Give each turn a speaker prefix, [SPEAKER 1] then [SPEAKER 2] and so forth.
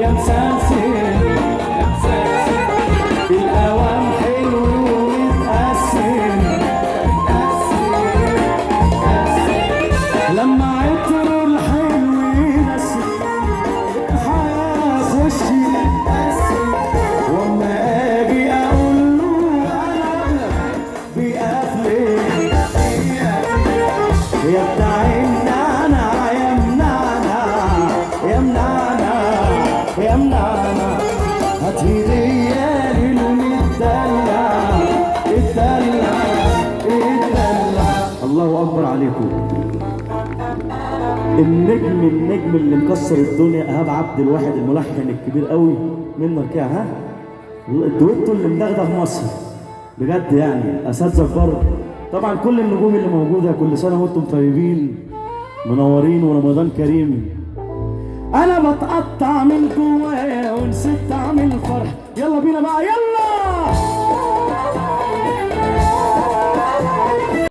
[SPEAKER 1] يا مسلسل يا مسلسل الأوام حلو ومتقسم لما عطر الحلو ينسي هيخش وما اجي اقول له انا بيقفل يا بتاع النعنع يا منعنع يا منعنع يا منعنع هاتي ليالي ونتدلع اتدلع اتدلع. الله اكبر عليكم. النجم اللي مكسر الدنيا ايهاب عبد الواحد الملحن الكبير قوي منك يا ها الدويتو اللي مدغدغ مصر بجد يعني اساتذه كبار. طبعا كل النجوم اللي موجوده كل سنه وانتم طيبين منورين ورمضان كريم. انا بتقطع من جوايا ونسيت اعمل فرح. يلا بينا بقى يلا